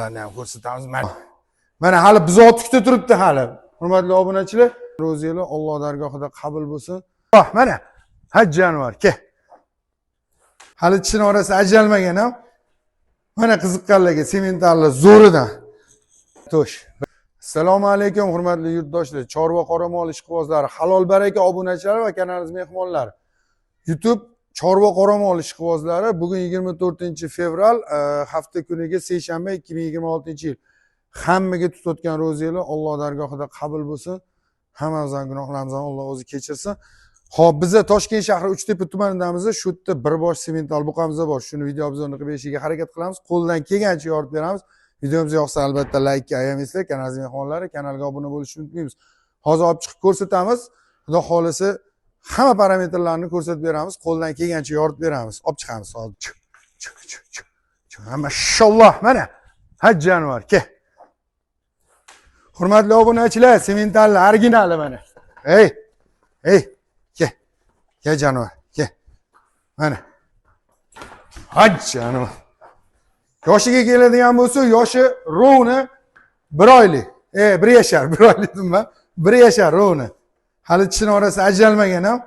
Oldlarni ham ko'rsatamiz. Mana hali buzov kutib turibdi hali. Hurmatli obunachilar, ro'zinglar Alloh dargohida qabul bo'lsin. Mana haj jonivor, ke. Hali tishini orasi ajralmagan ham. Mana qiziqqanlarga sementalli zo'ridan. To'sh. Assalomu alaykum hurmatli yurtdoshlar, chorva qoramol ishqibozlari, halol baraka obunachilar va kanalimiz mehmonlari. YouTube chorva qoramol ishqibozlari bugun 24-fevral hafta kuniga seshanba 2026-yil. Hammaga tutayotgan ro'zinglar Alloh dargohida qabul bo'lsin. Hammamizning gunohlarimizni Alloh o'zi kechirsin. Xo'p, biz Toshkent shahri Uchtepa tumanidamiz. Shu yerda bir bosh semental buqamiz bor. Shuni video obzorini qilib berishiga harakat qilamiz. Qo'ldan kelgancha yordam beramiz. Videomiz yoqsa albatta like ayamaysizlar. Kanalimiz mehmonlari, kanalga obuna bo'lishni unutmaymiz. Hozir olib chiqib ko'rsatamiz. Xudo xolasa hamma parametrlarni ko'rsatib beramiz. Qo'ldan kelgancha yordam beramiz. Olib chiqamiz hozir. Mashalloh, mana haj jonivor, ke. Hurmatli obunachilar, sementalli originali mana. Hey. Ke. Ke jonivor, ke. Mana. Haj jonivor. Yoshiga keladigan bo'lsa, yoshi rovni 1 oylik. 1 yashar, 1 oylik dedim. 1 yashar rovni. Hali tishini orasi ajralmagan ham.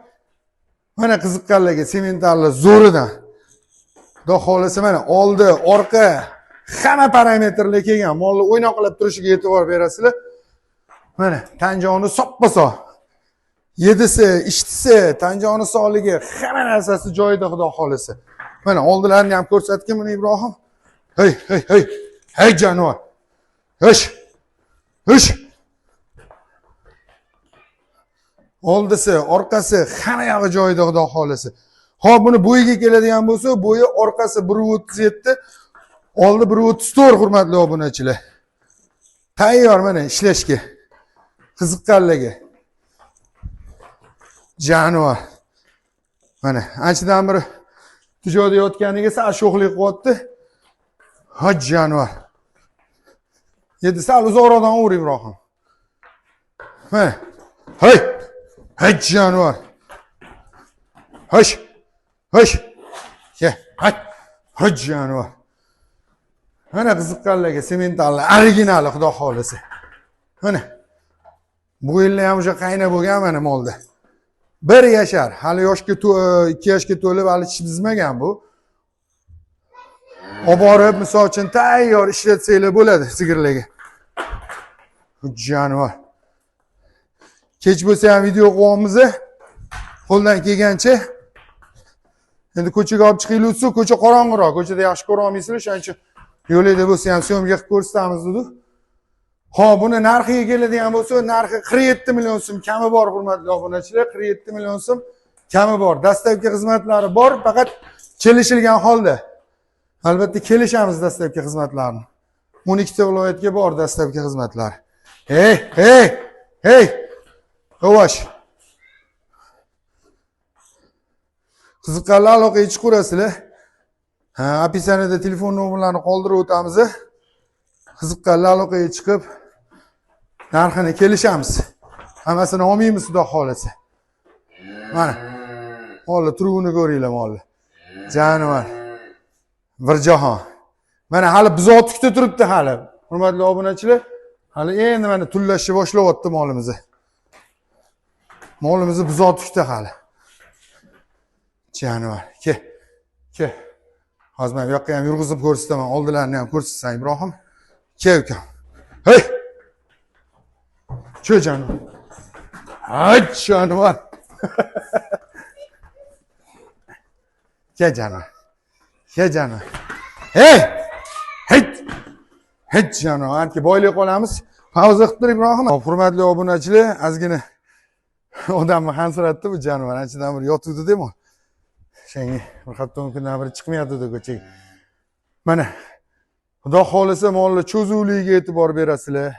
Mana qiziqqanlarga sementalli zo'ridan. Xudo xolasa mana oldi, orqa hamma parametrlar kelgan. Molni o'ynoqlab turishiga e'tibor berasizlar. Mana tanjoni soppa-sog'. Yedisi, ishtisi, tanjoni sog'ligi, hamma narsasi joyida xudo xolasa. Mana oldilarini ham ko'rsatgan buni Ibrohim. Hey jonivor. Hush. Oldisi, orqasi hamma yog'i joyida xudo xolasa. Xo'p, buni bo'yiga keladigan bo'lsa, bo'yi orqasi 1.37, oldi 1.34 hurmatli obunachilar. Tayyor mana ishlashga. Qiziqqanlarga. Jonivor. Mana anchadan bir tijoda yotganiga sal sho'xlik qilyapti. Haj jonivor. Yedi sal uzoqroqdan ur Ibrohim. Mana. Haj jonivor. Hush. Ke, haj jonivor. Mana qiziqqanlarga sementalli originali xudo xolasa. Mana. Bu yillar ham o'sha qayna bo'lgan mana molda. 1 yashar, hali yoshga 2 yoshga to'lib hali tish bizmagan bu. Olib borib, misol uchun tayyor ishlatsanglar bo'ladi sigirlarga. Jonivor. Kech bo'lsa ham video qilyapmiz. Qo'ldan kelgancha. Endi ko'chaga olib chiqaylik, ko'cha qorong'iroq, ko'chada yaxshi ko'ra olmaysizlar, shuning uchun yo'lda bo'lsa ham syomka qilib ko'rsatamiz dedi. Xo'p, buni narxiga keladigan bo'lsa, narxi 47 million so'm kami bor, hurmatli obunachilar, 47 million so'm kami bor. Dastlabki xizmatlari bor, faqat kelishilgan holda. Albatta kelishamiz dastlabki xizmatlarni. 12 ta viloyatga bor dastlabki xizmatlar. Hey. Yavash. Qiziqqanlar aloqaga chiqaverasizlar. Opisaniyada telefon nomerlarini qoldirib o'tamiz. Qiziqqanlar aloqaga chiqib narxini kelishamiz. Hammasini olmaymiz xudo xolasa. Mana. Molni turg'uni ko'ringlar molni. Jonivor. Bir jahon. Mana hali buzov kutib turibdi hali. Hurmatli obunachilar, hali endi mana tullashni boshlayapti molimizni. Molimizni buzov kutdi hali. Jonivor. Ke. Hozir men bu yoqqa ham yurg'izib ko'rsataman. Oldilarini ham ko'rsatsan Ibrohim. Ke ukam. Hey. Chu jonivor. Haj jonivor. Ke jonivor. Hey jonivor. Anki boylik qolamiz. Pauza qilib tur Ibrohim. Hurmatli obunachilar, ozgina odamni xansiratdi bu jonivor. Anchadan bir yotuvdi demo. Shunga bir hafta kundan beri chiqmayapti ko'chaga. Mana xudo xolasa mollar cho'zuvligiga e'tibor berasizlar.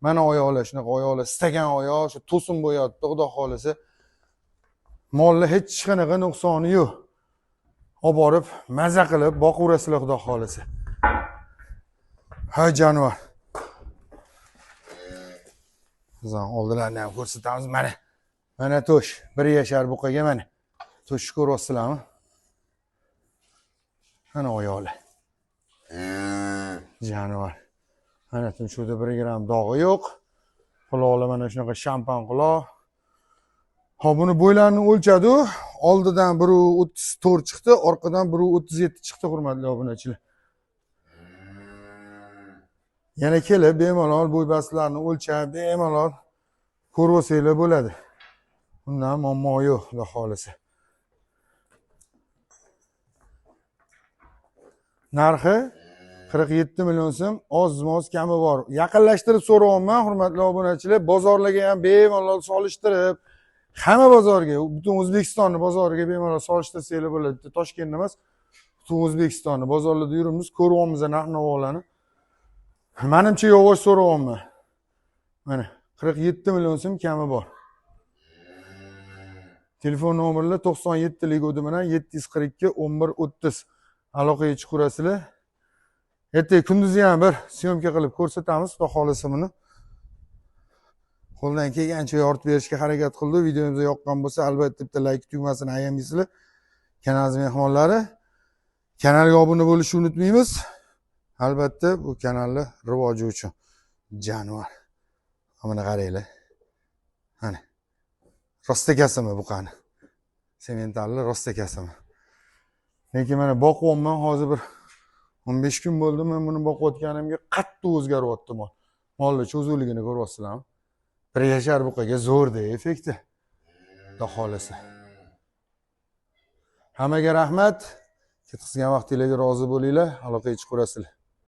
Mana oyoqlar, shunaqa oyoqlar, istagan oyoq, shu to'sin bo'yapti xudo xolasa. Mollar hech qanaqa nuqsoni yo'q. Olib borib, maza qilib boqaverasizlar xudo xolasa. Ha jonivor. Bizning oldilarini ham ko'rsatamiz mana. Mana to'sh, 1 yashar buqaga mana. To'shni ko'ryapsizlarmi? Mana oyoqlar. Jonivor. Mana tumshug'ida 1 gram dog'i yo'q. Quloqlar mana shunaqa shampan quloq. Hop, buni bo'ylarini o'lchadi. Oldidan 1.34 chiqdi, orqadan 1.37 chiqdi, hurmatli obunachilar. Yana kelib bemalol bo'y-bastlarni o'lchab, bemalol ko'rib olsanglar bo'ladi. Bundan muammo yo'q, xudo xolisa. Narxi 47 million so'm, oz-moz kami bor. Yaqinlashtirib so'rayapman, hurmatli obunachilar. Bozorlarga ham bemalol solishtirib, hamma bozorga, butun O'zbekistonni bozoriga bemalol solishtirsanglar bo'ladi. Bitta Toshkentda emas, butun O'zbekistonni bozorlarda yuribmiz, ko'ryapmiz narx-navolarni. Menimcha yog'och so'rayapman. Mana 47 million so'm kami bor. Telefon nomerlar 97lik o'di bilan 742 11 30. Aloqaga chiqurasizlar. Ertaga kunduzi ham bir syomka qilib ko'rsatamiz, xudo xolisa buni. Qo'ldan kelgancha yoritib berishga harakat qildi. Videomiz yoqqan bo'lsa, albatta bitta like tugmasini ayamaysizlar. Kanalimiz mehmonlari. Kanalga obuna bo'lishni unutmaymiz. Albatta bu kanalni rivoji uchun. Jonivor. Mana qaranglar. Mana. Rostakasimi bu qani? Sementalli rostakasimi. Lekin mana boqyapman, hozir bir 15 kun bo'ldi men buni boqayotganimga qattiq o'zgaryapti mol. Molni cho'zuvligini ko'ryapsizlarmi? 1 yashar buqaga zo'rda effekti. Xudo xolisa. Hammaga rahmat. Ketqizgan vaqtingizga rozi bo'linglar, aloqaga chiqurasizlar.